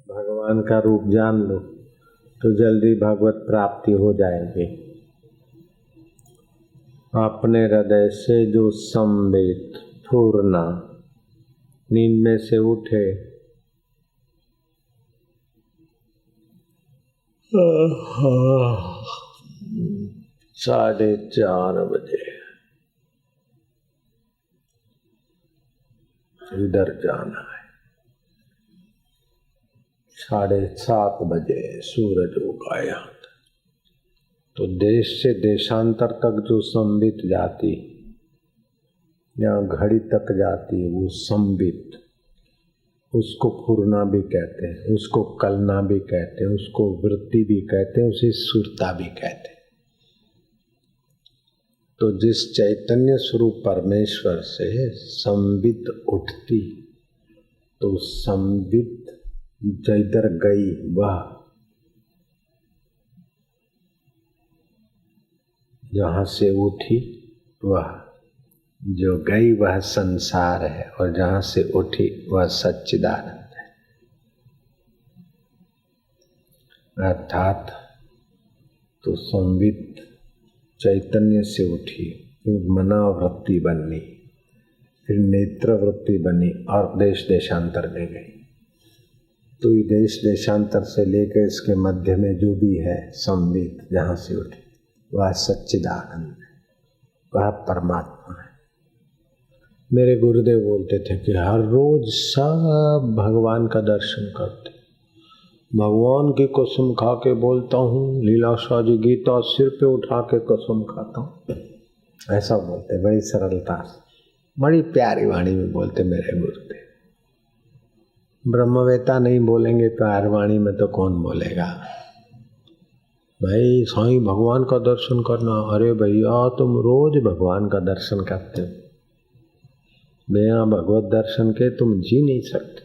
भगवान का रूप जान लो तो जल्दी भगवत प्राप्ति हो जाएगी। अपने हृदय से जो संवेद पूर्णा नींद में से उठे, 4:30 बजे इधर जाना है, 7:30 बजे सूरज उगाया तो देश से देशांतर तक जो संबित जाती या घड़ी तक जाती है वो संबित, उसको पूर्णा भी कहते हैं, उसको कलना भी कहते हैं, उसको वृत्ति भी कहते हैं, उसे सुरता भी कहते हैं। तो जिस चैतन्य स्वरूप परमेश्वर से संबित उठती तो संबित जिधर गई वह, जहाँ से उठी वह, जो गई वह संसार है और जहाँ से उठी वह सच्चिदानंद है। अर्थात तो संबित चैतन्य से उठी, फिर मनावृत्ति बनी, फिर नेत्र वृत्ति बनी और देश देशांतर में गई। तो ये देश देशांतर से लेकर इसके मध्य में जो भी है संबित जहाँ से उठी वह सच्चिदानंद है, वह परमात्मा है। मेरे गुरुदेव बोलते थे कि हर रोज सब भगवान का दर्शन करते, भगवान की कसम खा के बोलता हूँ, लीलाशाह जी गीता सिर पे उठा के कसम खाता हूँ, ऐसा बोलते, बड़ी सरलता से, बड़ी प्यारी वाणी में बोलते मेरे गुरुदेव। ब्रह्मवेता नहीं बोलेंगे प्यार वाणी में तो कौन बोलेगा भाई। साईं भगवान का दर्शन करना, अरे भैया तुम रोज भगवान का दर्शन करते हो, बिना भगवत दर्शन के तुम जी नहीं सकते,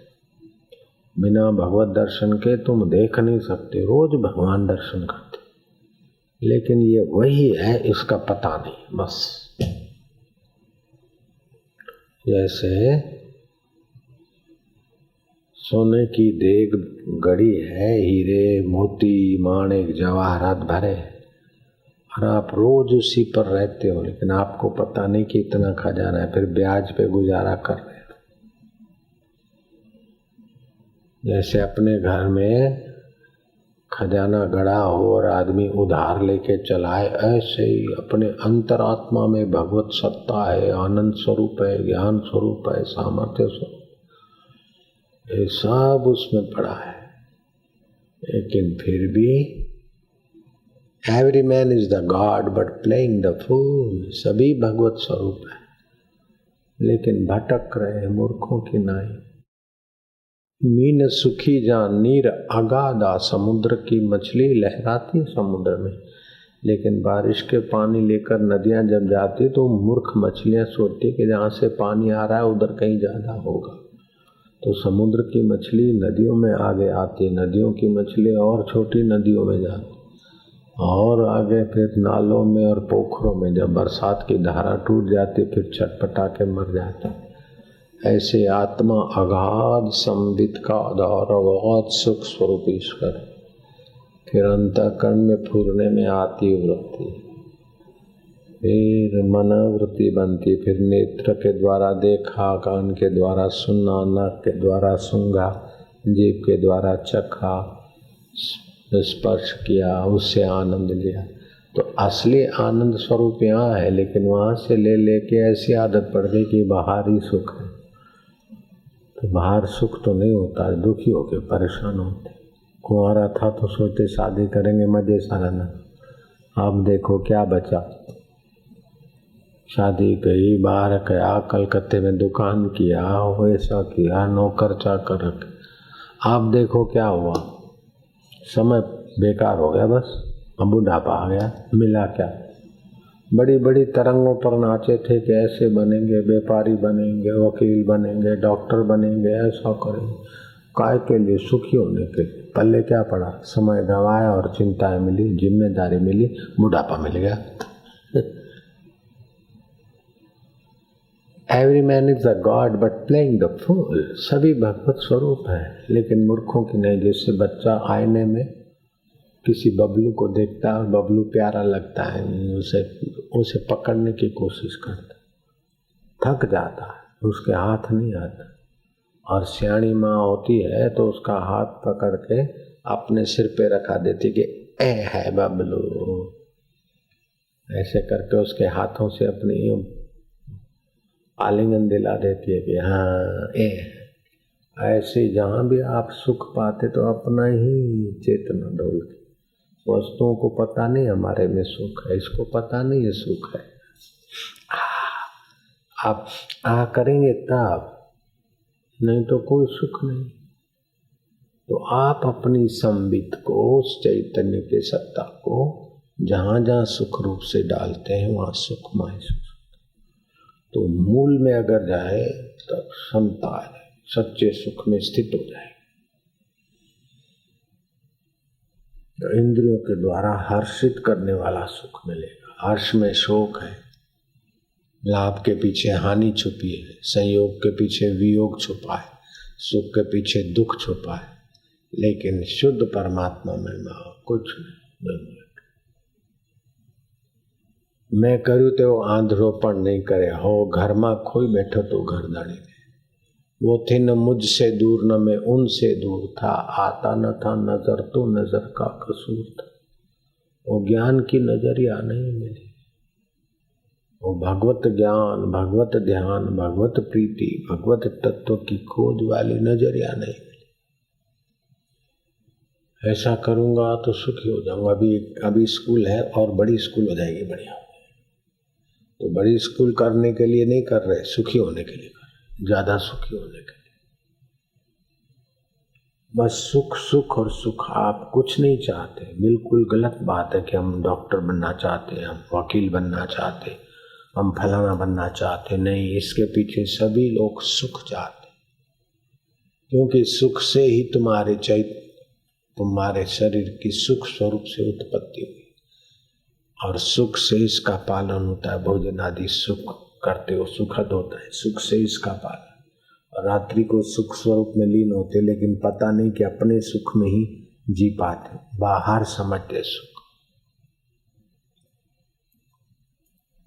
बिना भगवत दर्शन के तुम देख नहीं सकते, रोज भगवान दर्शन करते, लेकिन ये वही है इसका पता नहीं बस। जैसे सोने की देग गड़ी है, हीरे मोती माणिक जवाहरात भरे, और आप रोज उसी पर रहते हो, लेकिन आपको पता नहीं कि इतना खजाना है, फिर ब्याज पे गुजारा कर रहे हो। जैसे अपने घर में खजाना गड़ा हो और आदमी उधार लेके चलाए, ऐसे ही अपने अंतरात्मा में भगवत सत्ता है, आनंद स्वरूप है, ज्ञान स्वरूप है, सामर्थ्य स्वरूप, ये सब उसमें पड़ा है। लेकिन फिर भी every man is the god but playing the fool, सभी भगवत स्वरूप है लेकिन भटक रहे हैं मूर्खों की नाई। मीन सुखी जान नीर अगाधा, समुद्र की मछली लहराती है समुद्र में, लेकिन बारिश के पानी लेकर नदियां जब जाती तो मूर्ख मछलियां सोचती कि जहाँ से पानी आ रहा है उधर कहीं ज़्यादा होगा, तो समुद्र की मछली नदियों में आगे आती, नदियों की मछली और छोटी नदियों में जाती, और आगे फिर नालों में और पोखरों में, जब बरसात की धारा टूट जाती फिर छटपटा के मर जाता। ऐसे आत्मा अगाध संबित का आधार अगाध सुख स्वरूप ईश्वर, फिर अंतःकरण में फूरने में आती वृत्ति, फिर मनोवृत्ति बनती, फिर नेत्र के द्वारा देखा, कान के द्वारा सुना, नाक के द्वारा सूंघा, जीभ के द्वारा चखा, स्पर्श किया, उससे आनंद लिया। तो असली आनंद स्वरूप यहाँ है, लेकिन वहाँ से ले लेके ऐसी आदत पड़ गई कि बाहर ही सुख है। तो बाहर सुख तो नहीं होता, दुखी होके परेशान होते। कुंवारा था तो सोचते शादी करेंगे मजे से रहना, अब देखो क्या बचा, शादी गई, बाहर गया, कलकत्ते में दुकान किया, वैसा किया, नौकर चाकर रखे, आप देखो क्या हुआ, समय बेकार हो गया, बस अब बुढ़ापा आ गया, मिला क्या। बड़ी बड़ी तरंगों पर नाचे थे कि ऐसे बनेंगे, व्यापारी बनेंगे, वकील बनेंगे, डॉक्टर बनेंगे, ऐसा करेंगे, काय के लिए, सुखी होने के लिए। पल्ले क्या पड़ा, समय गंवाया और चिंताएं मिली, जिम्मेदारी मिली, बुढ़ापा मिल गया। Every man is a god but playing the fool. सभी भगवत स्वरूप है लेकिन मूर्खों की नहीं। जैसे बच्चा आईने में किसी बबलू को देखता है और बबलू प्यारा लगता है, उसे पकड़ने की कोशिश करता, थक जाता है, उसके हाथ नहीं आता। और सियाणी माँ होती है तो उसका हाथ पकड़ के अपने सिर पे रखा देती कि ए है बबलू, ऐसे करके उसके हाथों से अपनी आलिंगन दिला देती है कि हाँ ए। ऐसे जहाँ भी आप सुख पाते तो अपना ही चेतना डोलती। वस्तुओं को पता नहीं हमारे में सुख है, इसको पता नहीं है सुख है। आप करेंगे तब, नहीं तो कोई सुख नहीं। तो आप अपनी संबित को, उस चैतन्य के सत्ता को जहां जहां सुख रूप से डालते हैं वहां सुख महसूस। तो मूल में अगर जाए तब समता है, सच्चे सुख में स्थित हो जाए। तो इंद्रियों के द्वारा हर्षित करने वाला सुख मिलेगा। हर्ष में शोक है, लाभ के पीछे हानि छुपी है, संयोग के पीछे वियोग छुपा है, सुख के पीछे दुख छुपा है। लेकिन शुद्ध परमात्मा में कुछ नहीं। मैं करूँ तो आंधरोपण नहीं करे हो, घर में खोई बैठो तो घरदानी ने। वो थे न मुझसे दूर न मैं उनसे दूर था, आता न था नजर तो नजर का कसूर था। वो ज्ञान की नजरिया नहीं मिली, वो भगवत ज्ञान, भगवत ध्यान, भगवत प्रीति, भगवत तत्व की खोज वाली नजरिया नहीं मिली। ऐसा करूंगा तो सुखी हो जाऊंगा। अभी स्कूल है और बड़ी स्कूल हो जाएगी, बढ़िया। तो बड़ी स्कूल करने के लिए नहीं कर रहे, सुखी होने के लिए कर रहे, ज्यादा सुखी होने के लिए। बस सुख सुख और सुख, आप कुछ नहीं चाहते। बिल्कुल गलत बात है कि हम डॉक्टर बनना चाहते, हम वकील बनना चाहते, हम फलाना बनना चाहते। नहीं, इसके पीछे सभी लोग सुख चाहते, क्योंकि सुख से ही तुम्हारे शरीर की सुख स्वरूप से उत्पत्ति हुई और सुख से इसका पालन होता है। भोजन आदि सुख करते हो, सुखद होता है, सुख से इसका पालन। और रात्रि को सुख स्वरूप में लीन होते, लेकिन पता नहीं कि अपने सुख में ही जी पाते, बाहर समझते सुख।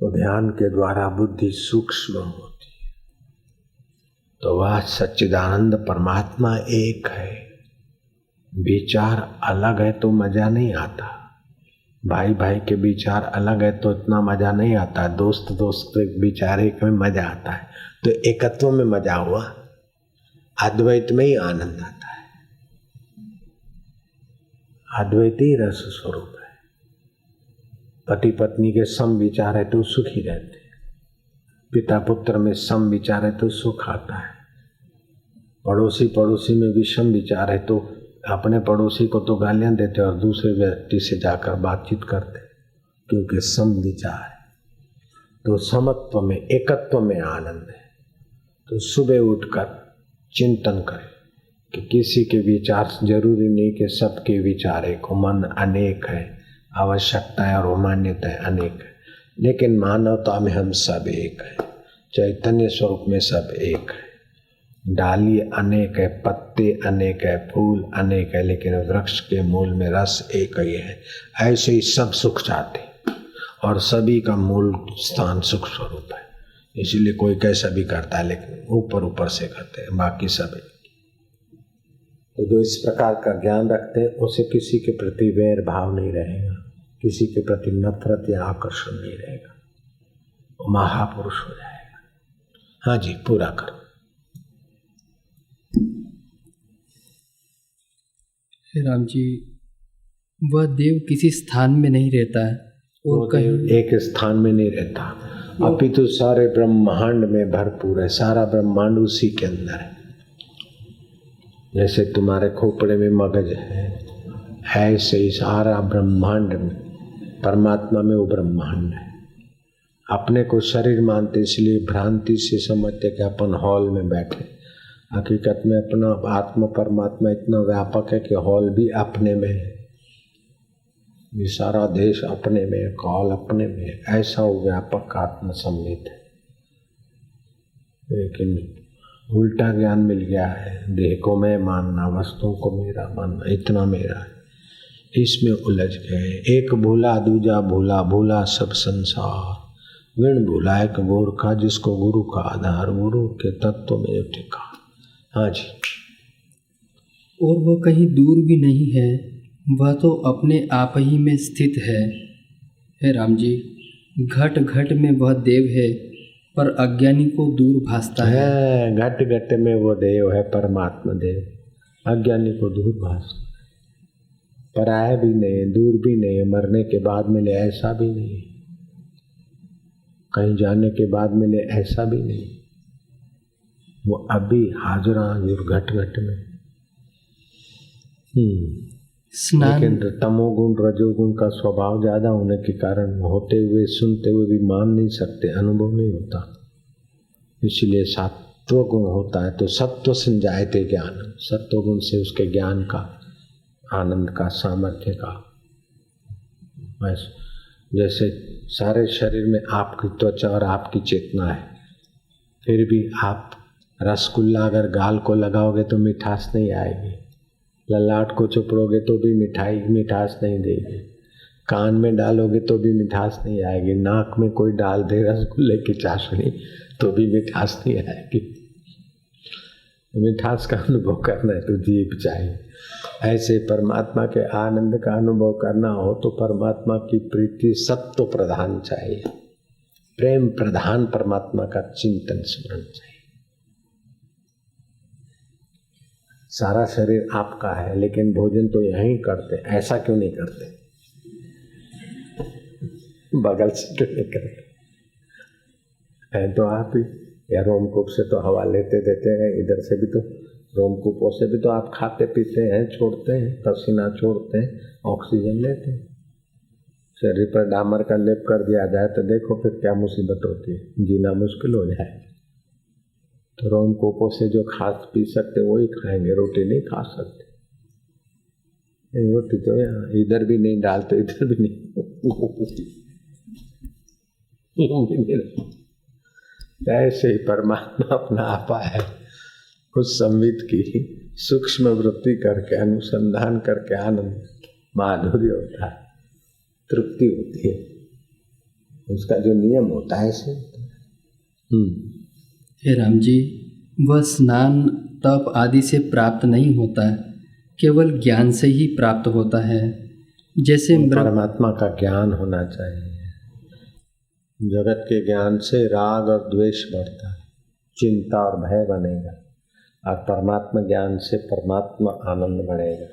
तो ध्यान के द्वारा बुद्धि सूक्ष्म होती है। तो वह सच्चिदानंद परमात्मा एक है। विचार अलग है तो मजा नहीं आता। भाई भाई के विचार अलग है तो इतना मजा नहीं आता। दोस्त के विचार एक में मजा आता है। तो एकत्व में मजा हुआ, अद्वैत में ही आनंद आता है। अद्वैत ही रस स्वरूप है। पति पत्नी के सम विचार है तो सुखी रहते, पिता पुत्र में सम विचार है तो सुख आता है। पड़ोसी में विषम विचार है तो अपने पड़ोसी को तो गालियां देते और दूसरे व्यक्ति से जाकर बातचीत करते, क्योंकि सम विचार है। तो समत्व में, एकत्व में आनंद है। तो सुबह उठकर चिंतन करें कि किसी के विचार जरूरी नहीं कि सबके विचार एक हो। मन अनेक है, आवश्यकताएं और मान्यताएं अनेक है, लेकिन मानवता में हम सब एक है। चैतन्य स्वरूप में सब एक है। डाली अनेक है, पत्ते अनेक है, फूल अनेक है, लेकिन वृक्ष के मूल में रस एक ही है। ऐसे ही सब सुख चाहते और सभी का मूल स्थान सुख स्वरूप है। इसलिए कोई कैसा भी करता है, लेकिन ऊपर से करते हैं, बाकी सब एक। तो जो इस प्रकार का ज्ञान रखते हैं उसे किसी के प्रति वैर भाव नहीं रहेगा, किसी के प्रति नफरत या आकर्षण नहीं रहेगा, वो महापुरुष हो जाएगा। हाँ जी, पूरा करो। राम जी, वह देव किसी स्थान में नहीं रहता है, वो कहीं एक स्थान में नहीं रहता, अपितु सारे ब्रह्मांड में भरपूर है। सारा ब्रह्मांड उसी के अंदर है। जैसे तुम्हारे खोपड़े में मगज है, ऐसे ही सारा ब्रह्मांड में, परमात्मा में वो ब्रह्मांड है। अपने को शरीर मानते इसलिए भ्रांति से समझते कि अपन हॉल में बैठे। हकीकत में अपना आत्मा परमात्मा इतना व्यापक है कि हॉल भी अपने में है, ये सारा देश अपने में है, काल अपने में है। ऐसा वो व्यापक आत्मा सम्मिलित है। लेकिन उल्टा ज्ञान मिल गया है, देह को मैं मानना, वस्तुओं को मेरा मानना, इतना मेरा है, इसमें उलझ गए। एक भूला दूजा भूला, भूला सब संसार, विण भूला एक मूर्खा, जिसको गुरु का आधार, गुरु के तत्व में टिका। हाँ जी। और वह कहीं दूर भी नहीं है, वह तो अपने आप ही में स्थित है। हे राम जी, घट घट में वह देव है, पर अज्ञानी को दूर भासता है। घट घट में वो देव है, परमात्मा देव, अज्ञानी को दूर भासता है। पराया भी नहीं, दूर भी नहीं, मरने के बाद मिले ऐसा भी नहीं, कहीं जाने के बाद मिले ऐसा भी नहीं, वो अभी हाजिर हाजिर घट घट में। लेकिन तमोगुण रजोगुण का स्वभाव ज्यादा होने के कारण होते हुए सुनते हुए भी मान नहीं सकते, अनुभव नहीं होता। इसलिए सत्व गुण होता है तो सत्व संजायते ज्ञान, सत्व गुण से उसके ज्ञान का, आनंद का, सामर्थ्य का। बस जैसे सारे शरीर में आपकी त्वचा और आपकी चेतना है, फिर भी आप रसगुल्ला अगर गाल को लगाओगे तो मिठास नहीं आएगी, ललाट को चुपड़ोगे तो भी मिठास नहीं देगी, कान में डालोगे तो भी मिठास नहीं आएगी, नाक में कोई डाल दे रसगुल्ले की चाशनी तो भी मिठास नहीं आएगी। मिठास का अनुभव करना है तो जीभ चाहिए। ऐसे परमात्मा के आनंद का अनुभव करना हो तो परमात्मा की प्रीति सत्व प्रधान चाहिए, प्रेम प्रधान परमात्मा का चिंतन स्मरण चाहिए। सारा शरीर आपका है लेकिन भोजन तो यहीं करते, ऐसा क्यों नहीं करते? बगल से क्यों नहीं करते? है तो आप ही, या रोमकूप से तो हवा लेते देते हैं, इधर से भी तो रोमकूपों से भी तो आप खाते पीते हैं, छोड़ते हैं, पसीना छोड़ते हैं, ऑक्सीजन लेते हैं। शरीर पर डामर का लेप कर दिया जाए तो देखो फिर क्या मुसीबत होती है, जीना मुश्किल हो जाए। तो रोमकूपों से जो खा पी सकते वही खाएंगे, रोटी नहीं खा सकते। रोटी तो यहाँ इधर भी नहीं डालते, इधर भी नहीं ऐसे ही परमात्मा अपना आपा है, उस संवित की सूक्ष्म वृत्ति करके, अनुसंधान करके आनंद माधुर्य होता है, तृप्ति होती है, उसका जो नियम होता है ऐसे। हे राम जी, वह स्नान तप आदि से प्राप्त नहीं होता है, केवल ज्ञान से ही प्राप्त होता है। जैसे परमात्मा का ज्ञान होना चाहिए। जगत के ज्ञान से राग और द्वेष बढ़ता है, चिंता और भय बनेगा, और परमात्मा ज्ञान से परमात्मा आनंद बढ़ेगा।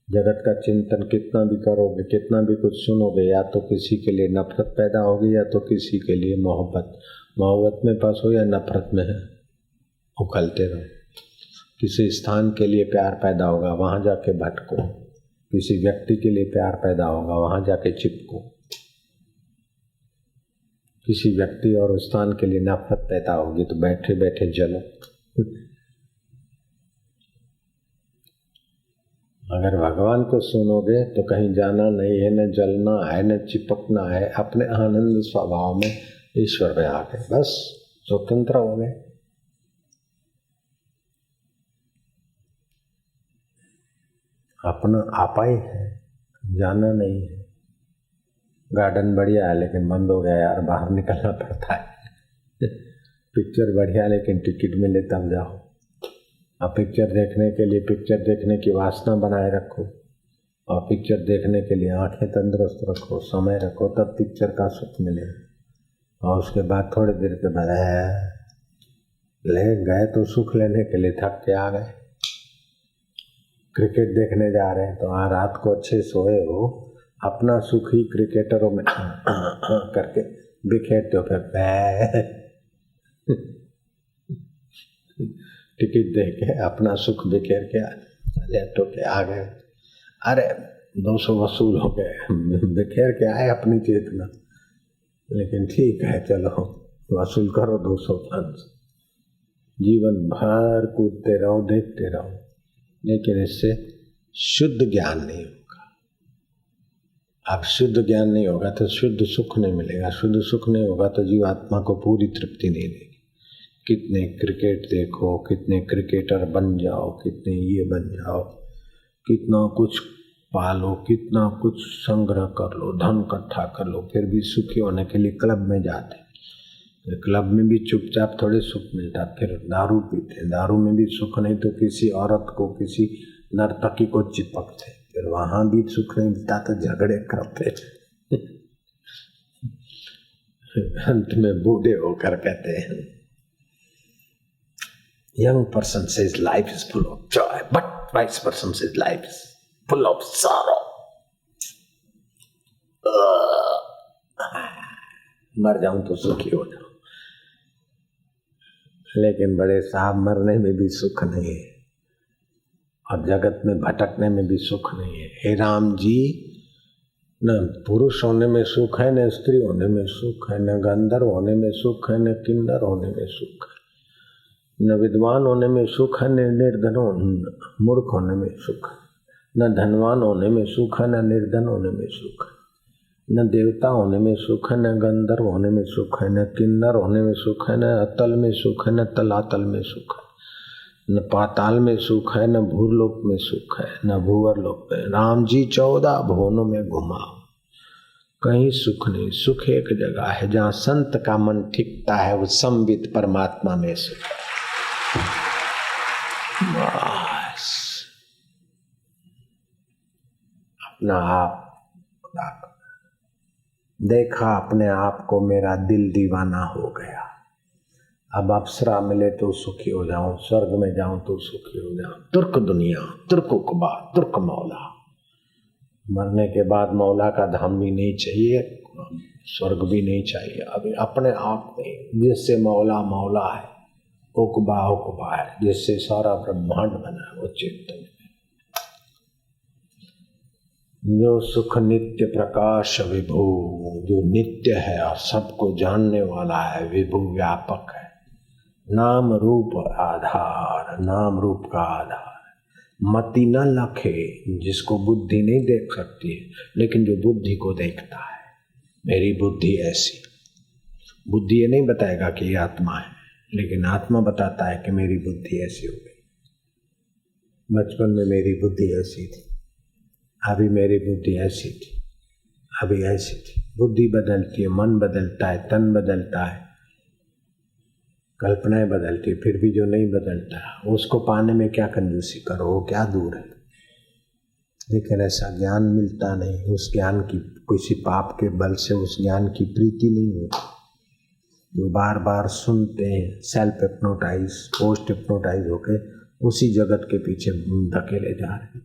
जगत का चिंतन कितना भी करोगे, कितना भी कुछ सुनोगे, या तो किसी के लिए नफरत पैदा होगी या तो किसी के लिए मोहब्बत। मोहब्बत में फंसो या नफरत में है, उखलते रहो। किसी स्थान के लिए प्यार पैदा होगा, वहाँ जाके भटको। किसी व्यक्ति के लिए प्यार पैदा होगा, वहाँ जाके चिपको। किसी व्यक्ति और स्थान के लिए नफरत पैदा होगी तो बैठे बैठे जलो। अगर भगवान को सुनोगे तो कहीं जाना नहीं है, न जलना है, न चिपकना है, अपने आनंद स्वभाव में ईश्वर में आ गए, बस स्वतंत्र हो गए। अपना आपा ही है, जाना नहीं है। गार्डन बढ़िया है लेकिन बंद हो गया यार, बाहर निकलना पड़ता है। पिक्चर बढ़िया लेकिन टिकट मिले तब जाओ। अब पिक्चर देखने के लिए पिक्चर देखने की वासना बनाए रखो, और पिक्चर देखने के लिए आंखें तंदुरुस्त रखो, समय रखो, तब पिक्चर का सुख मिले। और उसके बाद थोड़ी देर के बाद ले गए तो सुख लेने के लिए थक के आ गए। क्रिकेट देखने जा रहे हैं तो रात को अच्छे सोए हो, अपना सुख ही क्रिकेटरों में करके बिखेरते हो, फिर टिकट दे के अपना सुख बिखेर के लैपटॉप के आ गए। अरे 200 वसूल हो गए, बिखेर के आए अपनी चेतना। लेकिन ठीक है, चलो वसूल करो 205। जीवन भर कूदते रहो, देखते रहो, लेकिन इससे शुद्ध ज्ञान नहीं होगा। अब शुद्ध ज्ञान नहीं होगा तो शुद्ध सुख नहीं मिलेगा, शुद्ध सुख नहीं होगा तो जीवात्मा को पूरी तृप्ति नहीं देगी। कितने क्रिकेट देखो, कितने क्रिकेटर बन जाओ, कितने ये बन जाओ, कितना कुछ पालो, कितना कुछ संग्रह कर लो, धन इकट्ठा कर लो, फिर भी सुखी होने के लिए क्लब में जाते। फिर क्लब में भी चुपचाप थोड़े सुख मिलता, फिर दारू पीते, दारू में भी सुख नहीं तो किसी औरत को, किसी नर्तकी को चिपकते, फिर वहां भी सुख नहीं मिलता तो झगड़े करते। अंत में बूढ़े होकर कहते हैं, young person says life is full of joy, but wise person says life is full of sorrow. मर जाऊं तो सुखी हो जाऊं, लेकिन बड़े साहब मरने में भी सुख नहीं है और जगत में भटकने में भी सुख नहीं है। हे राम जी, न पुरुष होने में सुख है, न स्त्री होने में सुख है, न गंधर्व होने में सुख है, न किन्नर होने में सुख है, न विद्वान होने में सुख है, न निर्धन मूर्ख होने में सुख है, न धनवान होने में सुख है, न निर्धन होने में सुख है, न देवता होने में सुख है, न गंधर्व होने में सुख है, न किन्नर होने में सुख है, न अतल में सुख है, न तलातल में सुख है, न पाताल में सुख है, न भूलोक में सुख है, न भूवर लोक में। राम जी 14 भुवनों में घुमाओ, कहीं सुख नहीं। सुख एक जगह है जहाँ संत का मन टिकता है, वो संबित परमात्मा में सुख है। बस अपना आप देखा, अपने आप को मेरा दिल दीवाना हो गया, अब अप्सरा मिले तो सुखी हो जाऊं, स्वर्ग में जाऊं तो सुखी हो जाऊं। तुर्क दुनिया, तुर्क उकबा, तुर्क मौला। मरने के बाद मौला का धाम भी नहीं चाहिए, स्वर्ग भी नहीं चाहिए। अभी अपने आप में जिससे मौला मौला है, उकबा उकबा है, जिससे सारा ब्रह्मांड बना है, वो चेतन है। जो सुख नित्य प्रकाश विभु, जो नित्य है और सबको जानने वाला है, विभु व्यापक है, नाम रूप आधार, नाम रूप का आधार। मति न लखे, जिसको बुद्धि नहीं देख सकती है, लेकिन जो बुद्धि को देखता है, मेरी बुद्धि ऐसी। बुद्धि ये नहीं बताएगा कि ये आत्मा है, लेकिन आत्मा बताता है कि मेरी बुद्धि ऐसी हो गई। बचपन में मेरी बुद्धि ऐसी थी, अभी मेरी बुद्धि ऐसी थी, अभी ऐसी थी। बुद्धि बदलती है, मन बदलता है, तन बदलता है, कल्पनाएं बदलती है, फिर भी जो नहीं बदलता उसको पाने में क्या कंजूसी करो, वो क्या दूर है। लेकिन ऐसा ज्ञान मिलता नहीं, उस ज्ञान की किसी पाप के बल से उस ज्ञान की प्रीति नहीं होती। जो बार बार सुनते हैं, सेल्फ हिप्नोटाइज, पोस्ट हिप्नोटाइज होके उसी जगत के पीछे धकेले जा रहे हैं।